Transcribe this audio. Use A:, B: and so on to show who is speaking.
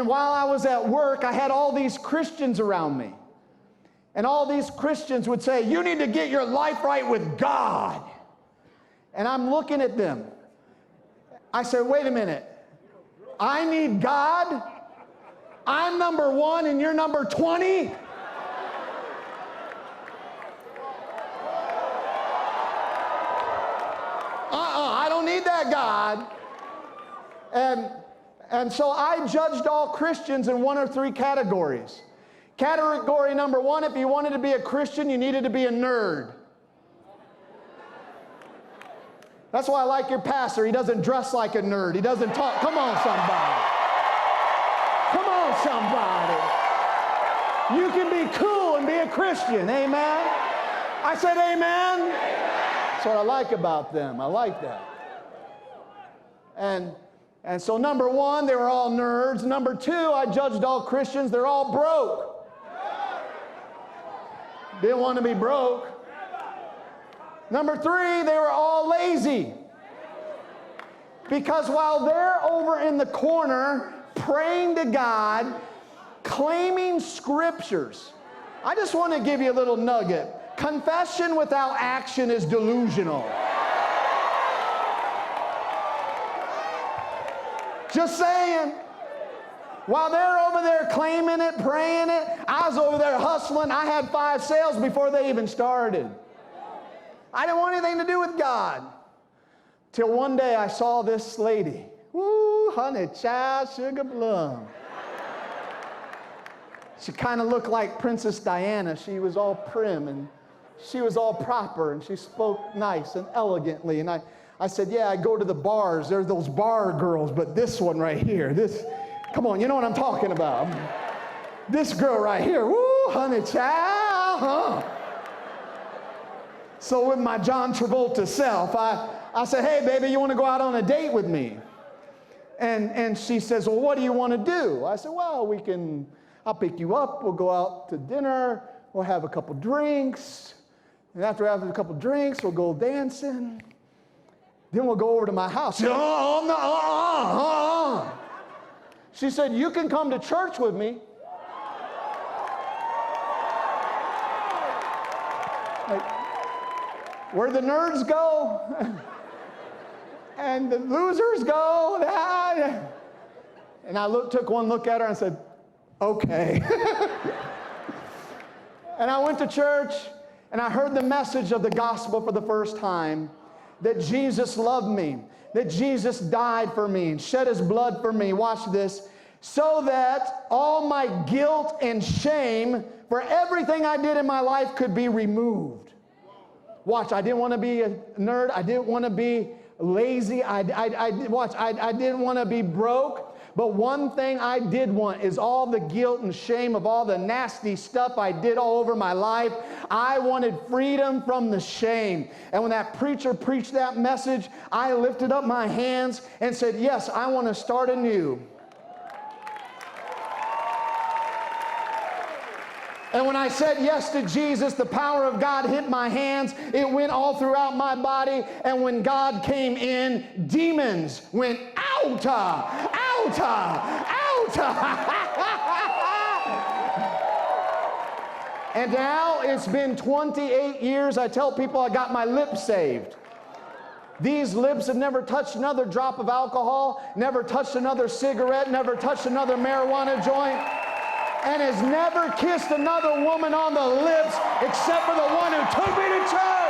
A: And while I was at work, I had all these Christians around me. And all these Christians would say, you need to get your life right with God. And I'm looking at them. I said, wait a minute. I need God? I'm number 1 and you're number 20? I don't need that God. And so I judged all Christians in 1 or 3 categories. Category number 1, if you wanted to be a Christian, you needed to be a nerd. That's why I like your pastor. He doesn't dress like a nerd. He doesn't talk. Come on, somebody. Come on, somebody. You can be cool and be a Christian. Amen? I said amen. Amen. That's what I like about them. I like that. And so number 1, they were all nerds. Number 2, I judged all Christians. They're all broke. Didn't want to be broke. Number 3, they were all lazy. Because while they're over in the corner praying to God, claiming scriptures, I just want to give you a little nugget. Confession without action is delusional. Just saying. While they're over there claiming it, praying it, I was over there hustling. I had 5 sales before they even started. I didn't want anything to do with God. Till one day I saw this lady. Woo, honey child, sugar plum. She kind of looked like Princess Diana. She was all prim and she was all proper and she spoke nice and elegantly. And I said, yeah, I go to the bars. There's those bar girls, but this one right here, come on, you know what I'm talking about. This girl right here, woo, honey child, huh? So with my John Travolta self, I said, hey, baby, you want to go out on a date with me? And she says, well, what do you want to do? I said, well, I'll pick you up. We'll go out to dinner. We'll have a couple drinks. And after having a couple drinks, we'll go dancing. Then we'll go over to my house. She said, She said, you can come to church with me. Like, where the nerds go and the losers go. And I took one look at her and said, okay. And I went to church and I heard the message of the gospel for the first time, that Jesus loved me, that Jesus died for me and shed his blood for me. Watch this. So that all my guilt and shame for everything I did in my life could be removed. Watch, I didn't want to be a nerd. I didn't want to be lazy. I didn't want to be broke. But one thing I did want is all the guilt and shame of all the nasty stuff I did all over my life. I wanted freedom from the shame. And when that preacher preached that message, I lifted up my hands and said, yes, I want to start anew. And when I said yes to Jesus, the power of God hit my hands. It went all throughout my body. And when God came in, demons went out, out, out. And now it's been 28 years. I tell people I got my lips saved. These lips have never touched another drop of alcohol, never touched another cigarette, never touched another marijuana joint, and has never kissed another woman on the lips except for the one who took me to church.